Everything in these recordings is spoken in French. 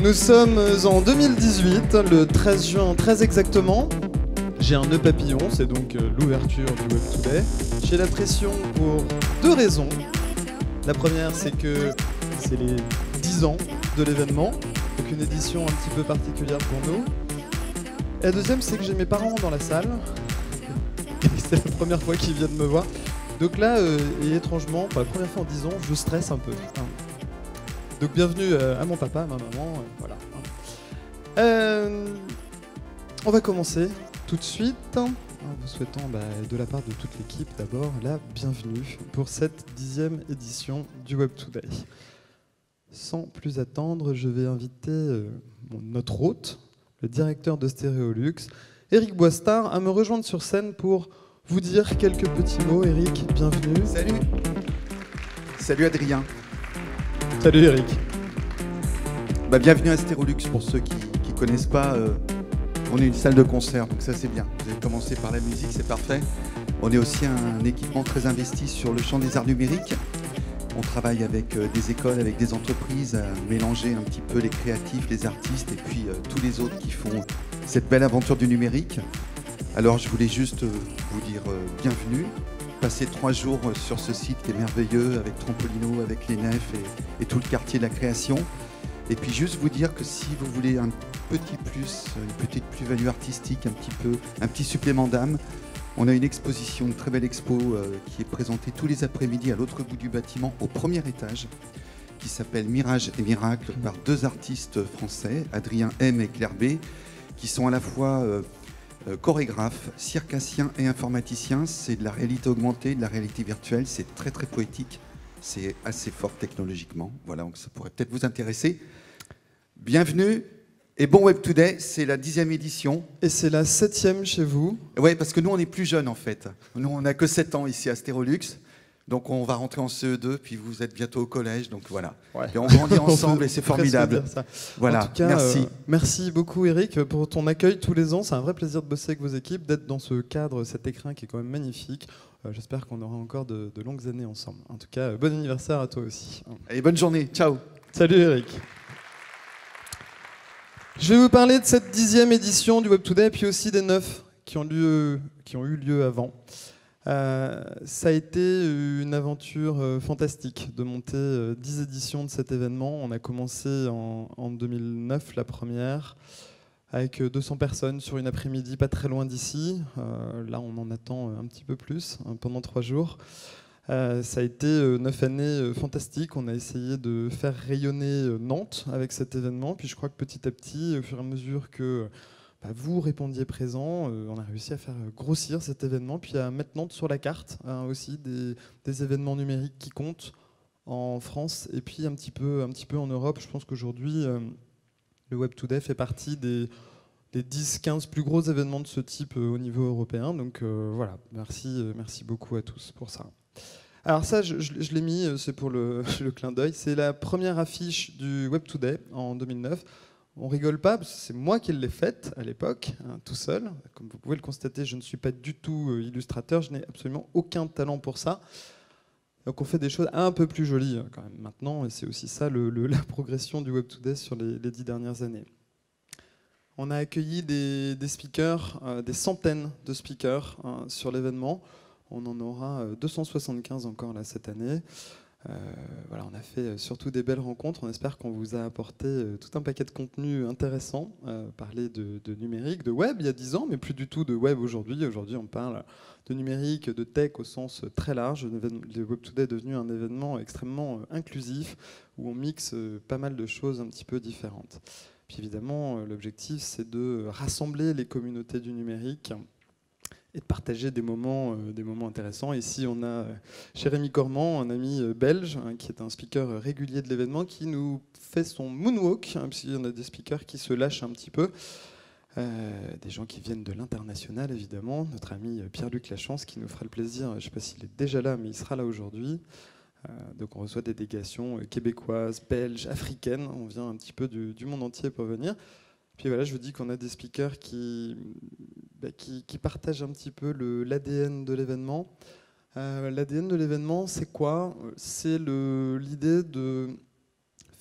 Nous sommes en 2018, le 13 juin, très exactement. J'ai un nœud papillon, c'est donc l'ouverture du Web Today. J'ai la pression pour deux raisons. La première, c'est que c'est les 10 ans de l'événement, donc une édition un petit peu particulière pour nous. Et la deuxième, c'est que j'ai mes parents dans la salle. C'est la première fois qu'ils viennent me voir. Donc là, et étrangement, pour la première fois en 10 ans, je stresse un peu. Donc bienvenue à mon papa, à ma maman, voilà. On va commencer tout de suite en vous souhaitant de la part de toute l'équipe d'abord la bienvenue pour cette 10e édition du Web Today. Sans plus attendre, je vais inviter notre hôte, le directeur de Stéréolux, Eric Boistard, à me rejoindre sur scène pour vous dire quelques petits mots. Eric, bienvenue. Salut. Salut Adrien. Salut Eric. Bienvenue à Stéréolux pour ceux qui ne connaissent pas. On est une salle de concert, donc ça c'est bien. Vous avez commencé par la musique, c'est parfait. On est aussi un équipement très investi sur le champ des arts numériques. On travaille avec des écoles, avec des entreprises, à mélanger un petit peu les créatifs, les artistes et puis tous les autres qui font cette belle aventure du numérique. Alors je voulais juste vous dire bienvenue. Passer 3 jours sur ce site qui est merveilleux avec Trampolino, avec les nefs et tout le quartier de la création. Et puis juste vous dire que si vous voulez un petit plus, une petite plus-value artistique, un petit supplément d'âme, on a une exposition, une très belle expo qui est présentée tous les après-midi à l'autre bout du bâtiment, au premier étage, qui s'appelle Mirage et Miracle par 2 artistes français, Adrien M et Claire B, qui sont à la fois chorégraphes, circassiens et informaticiens. C'est de la réalité augmentée, de la réalité virtuelle, c'est très très poétique, c'est assez fort technologiquement, voilà, donc ça pourrait peut-être vous intéresser. Bienvenue et bon Web Today, c'est la 10e édition. Et c'est la 7e chez vous. Oui, parce que nous on est plus jeunes en fait, nous on n'a que 7 ans ici à Stéréolux, donc on va rentrer en CE2, puis vous êtes bientôt au collège, donc voilà. Ouais. Et on grandit ensemble et c'est formidable. Voilà, en tout cas, merci. Merci beaucoup Eric pour ton accueil tous les ans. C'est un vrai plaisir de bosser avec vos équipes, d'être dans ce cadre, cet écrin qui est quand même magnifique. J'espère qu'on aura encore de longues années ensemble. En tout cas, bon anniversaire à toi aussi. Allez, bonne journée, ciao. Salut Eric. Je vais vous parler de cette 10e édition du Web Today, puis aussi des 9 qui ont eu lieu avant. Ça a été une aventure fantastique de monter 10 éditions de cet événement. On a commencé en 2009, la première, avec 200 personnes sur une après-midi pas très loin d'ici. Là, on en attend un petit peu plus, pendant 3 jours. Ça a été 9 années fantastiques. On a essayé de faire rayonner Nantes avec cet événement. Puis je crois que petit à petit, au fur et à mesure que vous répondiez présent, on a réussi à faire grossir cet événement, puis à mettre Nantes sur la carte, aussi des événements numériques qui comptent en France et puis un petit peu en Europe. Je pense qu'aujourd'hui, le Web Today fait partie des 10-15 plus gros événements de ce type au niveau européen. Donc voilà, merci beaucoup à tous pour ça. Alors ça, je l'ai mis, c'est pour le clin d'œil. C'est la première affiche du Web Today en 2009. On rigole pas, parce que c'est moi qui l'ai faite à l'époque, tout seul. Comme vous pouvez le constater, je ne suis pas du tout illustrateur, je n'ai absolument aucun talent pour ça. Donc on fait des choses un peu plus jolies quand même maintenant, et c'est aussi ça la progression du Web Today sur les 10 dernières années. On a accueilli des speakers, des centaines de speakers sur l'événement. On en aura 275 encore là cette année. Voilà, on a fait surtout des belles rencontres. On espère qu'on vous a apporté tout un paquet de contenus intéressants. Parler de numérique, de web il y a 10 ans, mais plus du tout de web aujourd'hui. Aujourd'hui, on parle de numérique, de tech au sens très large. Le Web Today est devenu un événement extrêmement inclusif où on mixe pas mal de choses un petit peu différentes. Puis évidemment, l'objectif, c'est de rassembler les communautés du numérique et de partager des moments intéressants. Ici, on a Jérémy Cormand, un ami belge, qui est un speaker régulier de l'événement, qui nous fait son moonwalk, puisqu'il y en a des speakers qui se lâchent un petit peu. Des gens qui viennent de l'international, évidemment. Notre ami Pierre-Luc Lachance, qui nous fera le plaisir, je ne sais pas s'il est déjà là, mais il sera là aujourd'hui. Donc on reçoit des délégations québécoises, belges, africaines. On vient un petit peu du monde entier pour venir. Puis voilà, je vous dis qu'on a des speakers qui partagent un petit peu l'ADN de l'événement. L'ADN de l'événement, c'est quoi? C'est l'idée de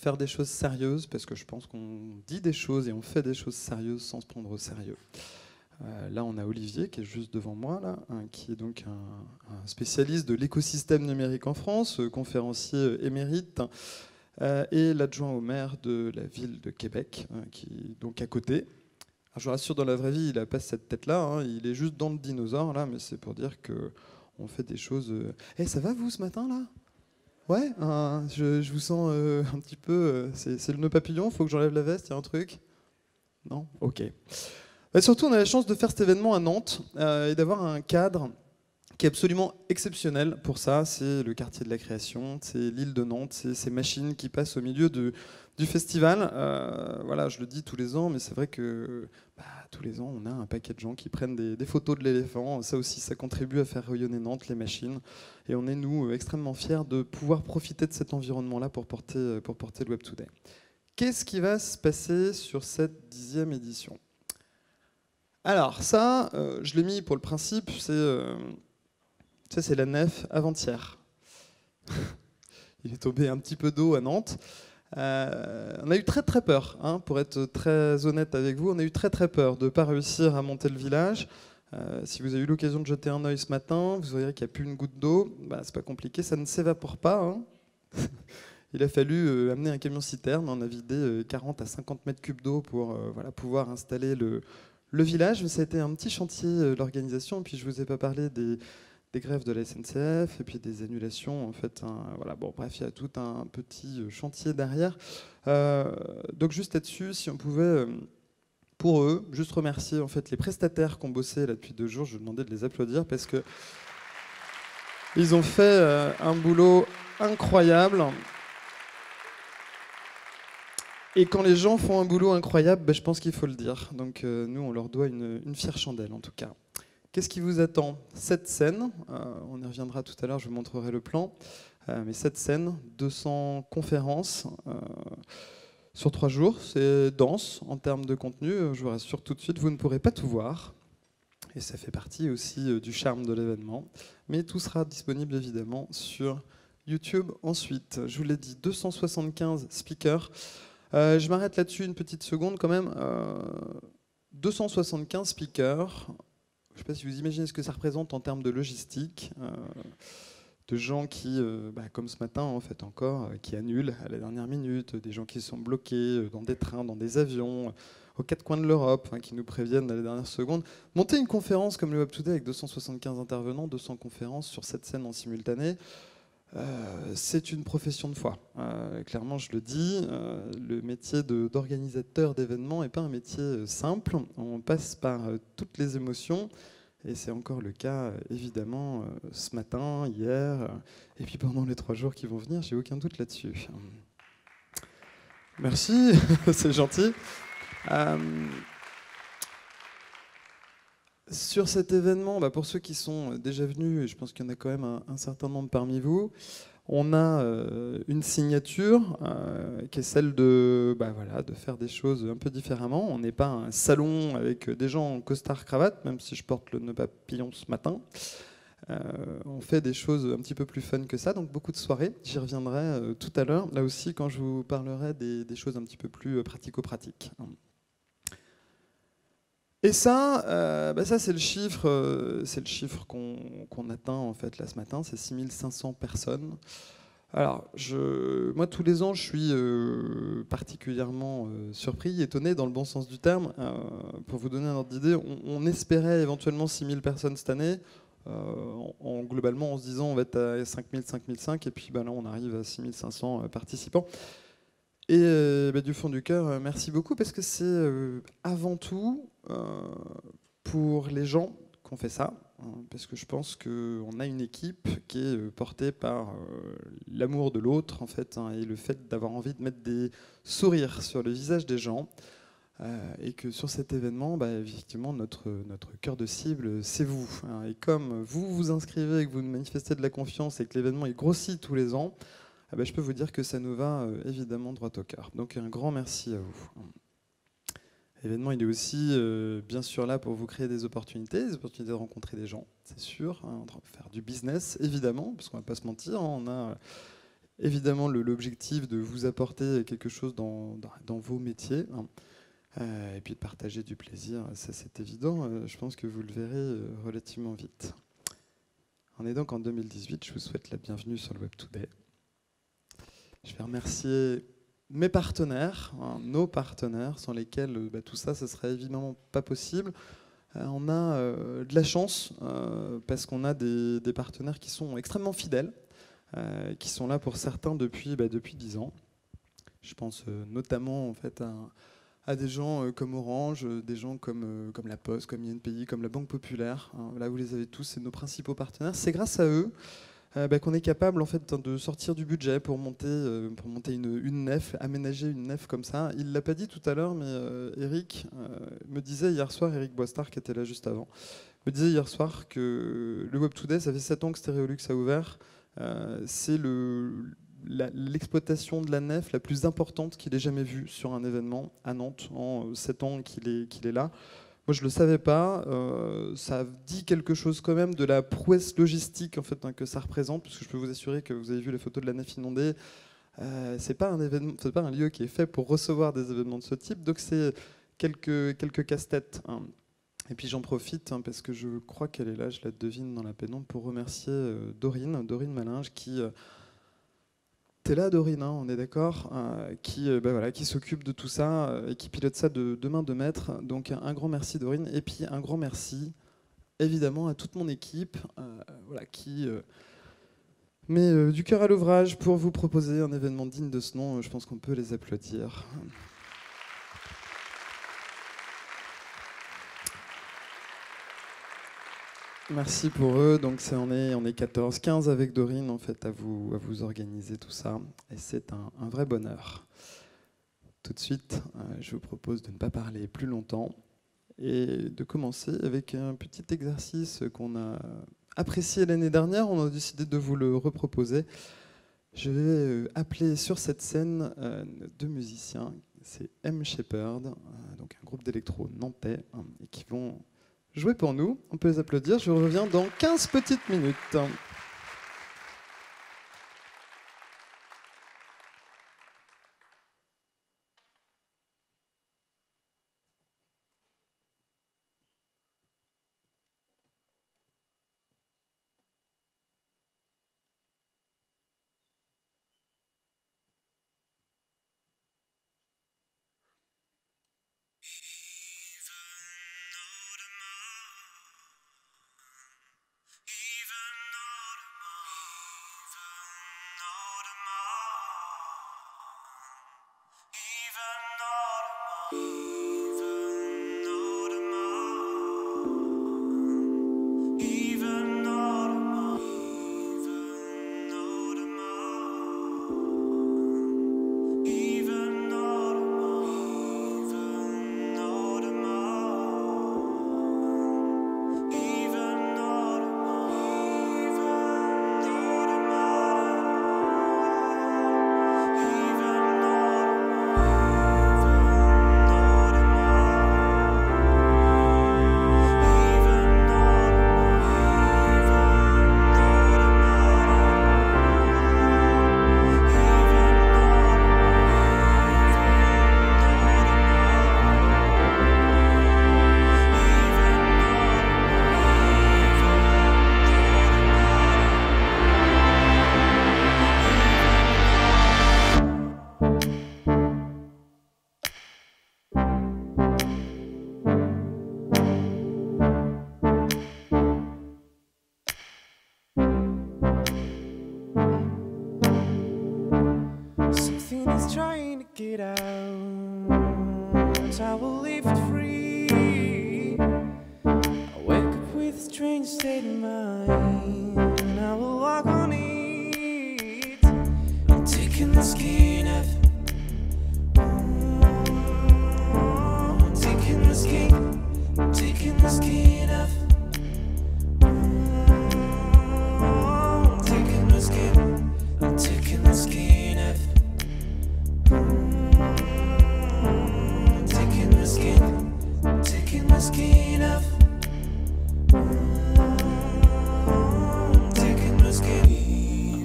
faire des choses sérieuses, parce que je pense qu'on dit des choses et on fait des choses sérieuses sans se prendre au sérieux. Là, on a Olivier qui est juste devant moi, là, qui est donc un spécialiste de l'écosystème numérique en France, conférencier émérite, et l'adjoint au maire de la ville de Québec, qui est donc à côté. Alors, je vous rassure, dans la vraie vie, il n'a pas cette tête-là, il est juste dans le dinosaure, là, mais c'est pour dire qu'on fait des choses... Eh, ça va, vous, ce matin, là? Ouais, je vous sens un petit peu... c'est le nœud papillon, il faut que j'enlève la veste, il y a un truc? Non? Ok. Et surtout, on a la chance de faire cet événement à Nantes et d'avoir un cadre qui est absolument exceptionnel pour ça. C'est le quartier de la création, c'est l'île de Nantes, c'est ces machines qui passent au milieu du festival. Voilà, je le dis tous les ans, mais c'est vrai que tous les ans, on a un paquet de gens qui prennent des photos de l'éléphant. Ça aussi, ça contribue à faire rayonner Nantes, les machines. Et on est, nous, extrêmement fiers de pouvoir profiter de cet environnement-là pour porter le Web Today. Qu'est-ce qui va se passer sur cette 10e édition ? Alors ça, je l'ai mis pour le principe, c'est la nef avant-hier. Il est tombé un petit peu d'eau à Nantes. On a eu très très peur, pour être très honnête avec vous, on a eu très très peur de ne pas réussir à monter le village. Si vous avez eu l'occasion de jeter un œil ce matin, vous verrez qu'il n'y a plus une goutte d'eau. C'est pas compliqué, ça ne s'évapore pas. Il a fallu amener un camion-citerne, on a vidé 40 à 50 mètres cubes d'eau pour pouvoir installer le village. Ça a été un petit chantier, l'organisation. Et puis je ne vous ai pas parlé des grèves de la SNCF et puis des annulations. En fait, bref, il y a tout un petit chantier derrière. Donc juste là-dessus, si on pouvait, pour eux, juste remercier en fait les prestataires qui ont bossé là depuis 2 jours. Je vais demander de les applaudir parce que ils ont fait un boulot incroyable. Et quand les gens font un boulot incroyable, je pense qu'il faut le dire. Donc nous, on leur doit une fière chandelle, en tout cas. Qu'est-ce qui vous attend? Cette scène, on y reviendra tout à l'heure, je vous montrerai le plan. Mais cette scène, 200 conférences sur 3 jours, c'est dense en termes de contenu. Je vous rassure tout de suite, vous ne pourrez pas tout voir. Et ça fait partie aussi du charme de l'événement. Mais tout sera disponible évidemment sur YouTube ensuite. Je vous l'ai dit, 275 speakers. Je m'arrête là-dessus une petite seconde quand même. 275 speakers. Je ne sais pas si vous imaginez ce que ça représente en termes de logistique. De gens qui, comme ce matin en fait encore, qui annulent à la dernière minute, des gens qui sont bloqués dans des trains, dans des avions, aux 4 coins de l'Europe, qui nous préviennent à la dernière seconde. Monter une conférence comme le Web Today avec 275 intervenants, 200 conférences sur cette scène en simultané, c'est une profession de foi. Clairement, je le dis, le métier d'organisateur d'événements n'est pas un métier simple. On passe par toutes les émotions. Et c'est encore le cas, évidemment, ce matin, hier, et puis pendant les 3 jours qui vont venir, j'ai aucun doute là-dessus. Merci, c'est gentil. Sur cet événement, pour ceux qui sont déjà venus, et je pense qu'il y en a quand même un certain nombre parmi vous, on a une signature qui est celle de faire des choses un peu différemment. On n'est pas un salon avec des gens en costard-cravate, même si je porte le nœud papillon ce matin. On fait des choses un petit peu plus fun que ça, donc beaucoup de soirées. J'y reviendrai tout à l'heure, là aussi, quand je vous parlerai des choses un petit peu plus pratico-pratiques. Et ça, c'est le chiffre qu'on atteint en fait là ce matin, c'est 6500 personnes. Alors, moi tous les ans, je suis particulièrement surpris, étonné dans le bon sens du terme. Pour vous donner un ordre d'idée, on espérait éventuellement 6000 personnes cette année. Globalement, en se disant on va être à 5000, 5005, et puis là on arrive à 6500 participants. Et du fond du cœur, merci beaucoup, parce que c'est avant tout pour les gens qu'on fait ça, parce que je pense qu'on a une équipe qui est portée par l'amour de l'autre, en fait, et le fait d'avoir envie de mettre des sourires sur le visage des gens, et que sur cet événement, effectivement, notre cœur de cible, c'est vous. Et comme vous vous inscrivez, que vous nous manifestez de la confiance, et que l'événement il grossit tous les ans, je peux vous dire que ça nous va évidemment droit au cœur. Donc un grand merci à vous. L'événement, il est aussi bien sûr là pour vous créer des opportunités de rencontrer des gens, c'est sûr, faire du business évidemment, parce qu'on ne va pas se mentir, on a évidemment l'objectif de vous apporter quelque chose dans vos métiers, hein, et puis de partager du plaisir, ça c'est évident, je pense que vous le verrez relativement vite. On est donc en 2018, je vous souhaite la bienvenue sur le Web Today. Je vais remercier mes partenaires, hein, nos partenaires, sans lesquels tout ça, ce serait évidemment pas possible. On a de la chance, parce qu'on a des partenaires qui sont extrêmement fidèles, qui sont là pour certains depuis 10 ans. Je pense notamment en fait, à des gens comme Orange, des gens comme La Poste, comme INPI, comme la Banque Populaire. Hein, là, vous les avez tous, c'est nos principaux partenaires. C'est grâce à eux qu'on est capable en fait, de sortir du budget pour monter une nef, aménager une nef comme ça. Il ne l'a pas dit tout à l'heure, mais Eric me disait hier soir, Eric Boistard, qui était là juste avant, me disait hier soir que le Web Today, ça fait 7 ans que Stéréolux a ouvert. C'est l'exploitation de la nef la plus importante qu'il ait jamais vue sur un événement à Nantes en 7 ans qu'il est là. Moi, je ne le savais pas. Ça dit quelque chose quand même de la prouesse logistique en fait, hein, que ça représente, parce que je peux vous assurer que vous avez vu les photos de la nef inondée. C'est pas un événement, c'est pas un lieu qui est fait pour recevoir des événements de ce type. Donc c'est quelques casse-têtes. Hein. Et puis j'en profite hein, parce que je crois qu'elle est là, je la devine dans la pénombre, pour remercier Dorine Malinge qui t'es là, Dorine, hein, on est d'accord, qui s'occupe de tout ça et qui pilote ça de main de maître. Donc un grand merci, Dorine. Et puis un grand merci, évidemment, à toute mon équipe qui met du cœur à l'ouvrage pour vous proposer un événement digne de ce nom. Je pense qu'on peut les applaudir. Merci pour eux. Donc on est 14, 15 avec Dorine en fait à vous organiser tout ça. Et c'est un vrai bonheur. Tout de suite, je vous propose de ne pas parler plus longtemps et de commencer avec un petit exercice qu'on a apprécié l'année dernière. On a décidé de vous le reproposer. Je vais appeler sur cette scène 2 musiciens. C'est M. Shepherd, donc un groupe d'électro nantais, et qui vont jouer pour nous. On peut les applaudir. Je reviens dans 15 petites minutes.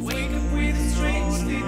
Wake up with a strange sleep.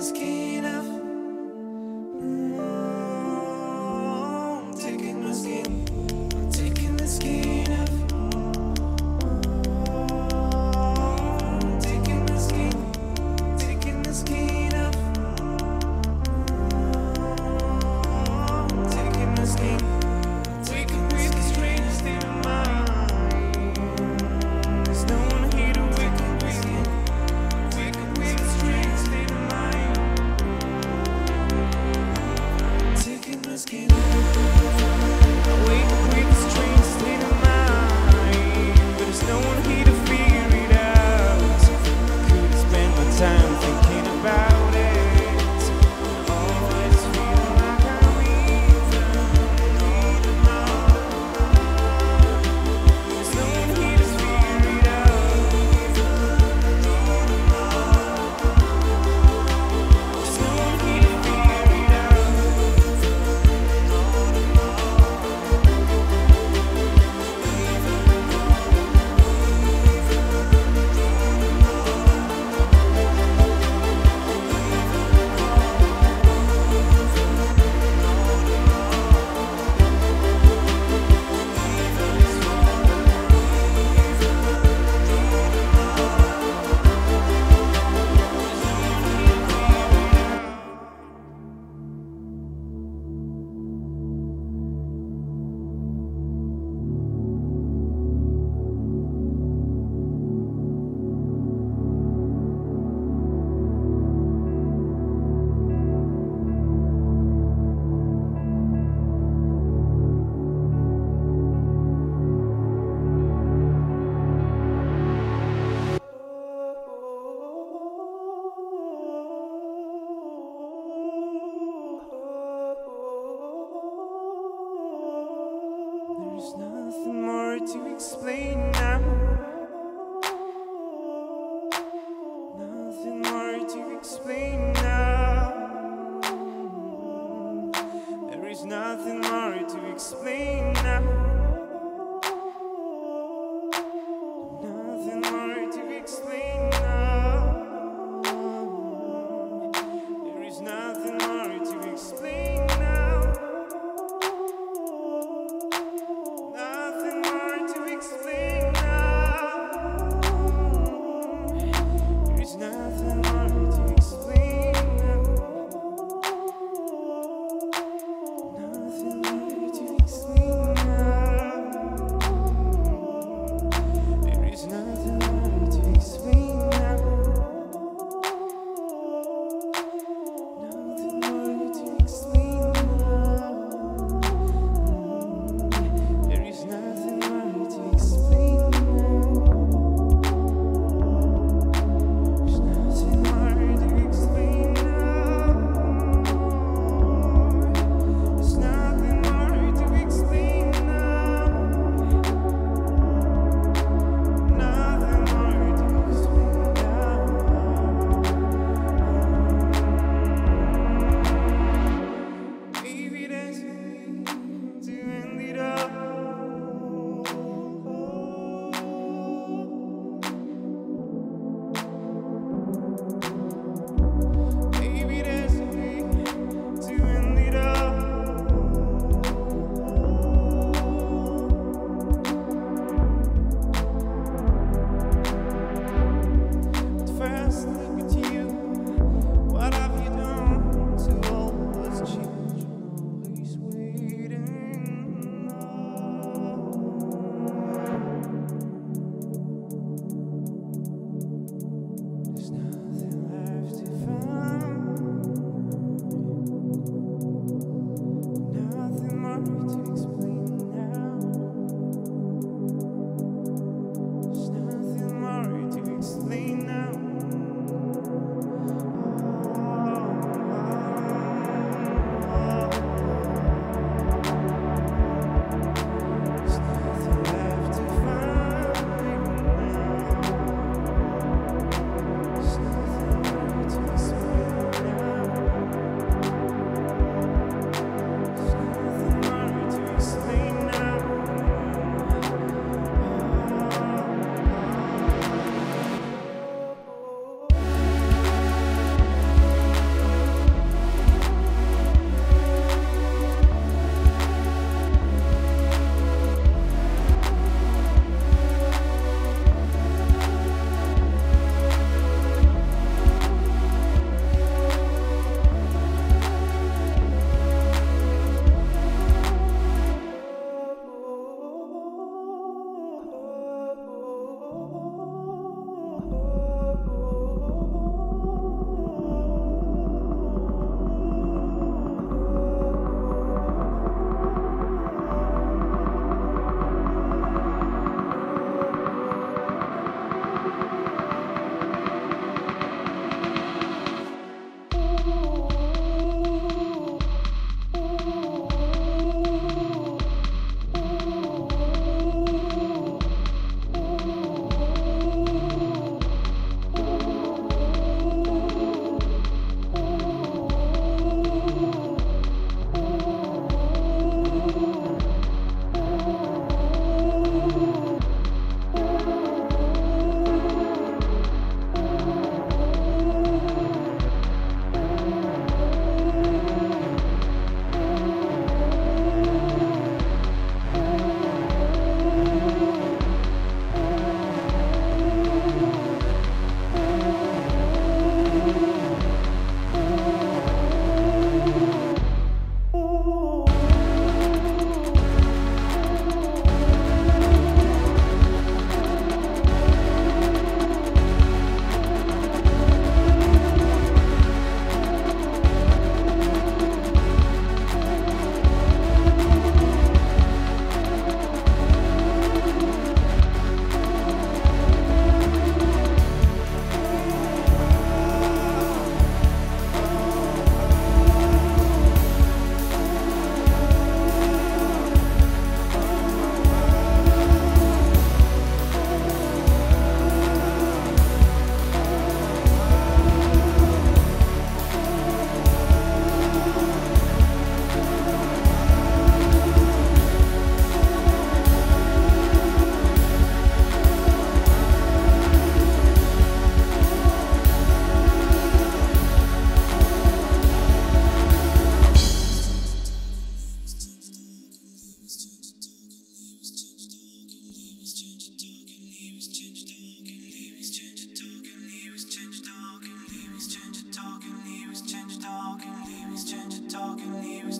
the skin off. Taking the skin, taking the skin off. Taking the skin off. Taking the skin, taking with the strange state of mind. There's no one here to wake up with you. Wake up with the strange state of mind. Taking the skin. I wake up with a strange state of mind, but there's no one here to figure it out. Could spend my time thinking about it. Always feel like I'm leaving. There's no one here to figure it out. There's no one here to figure it out. There's nothing more to explain now. Nothing more to explain now. There is nothing more to explain now. Nothing more to explain now. There is nothing more to explain now. Nothing more to explain.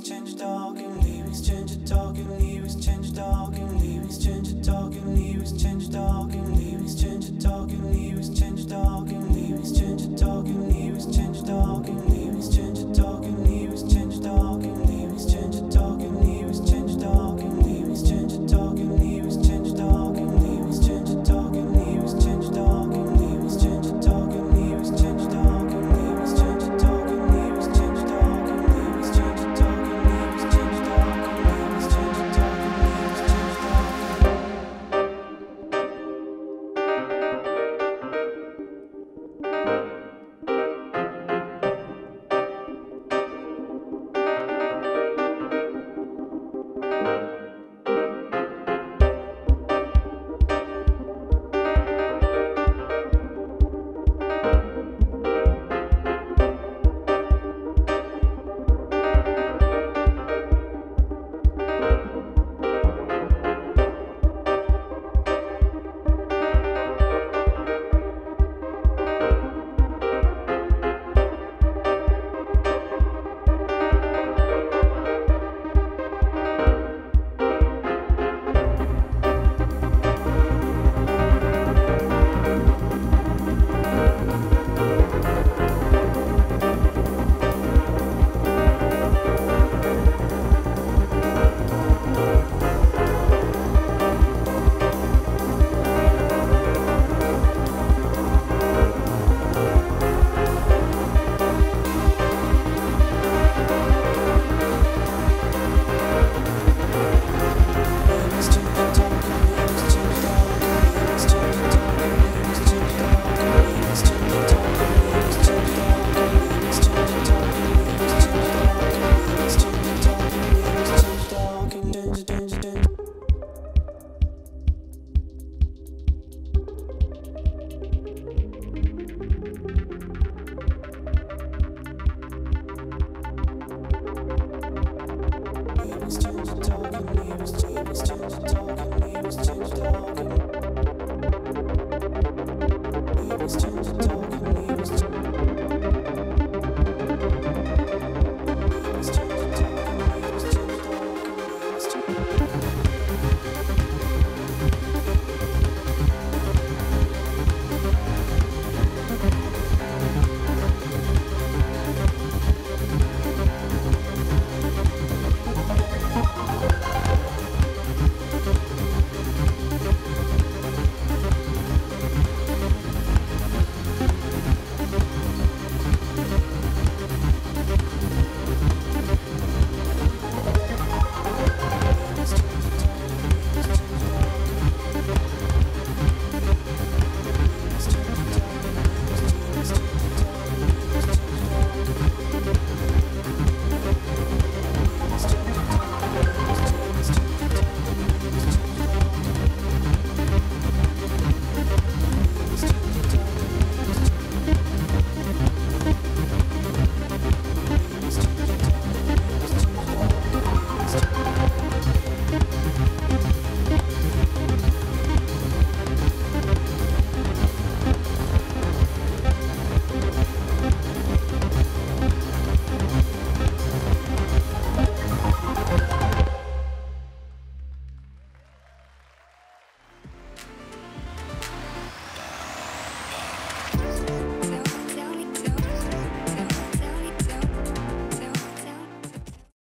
exchange of talking, leave, exchange of talking, leave.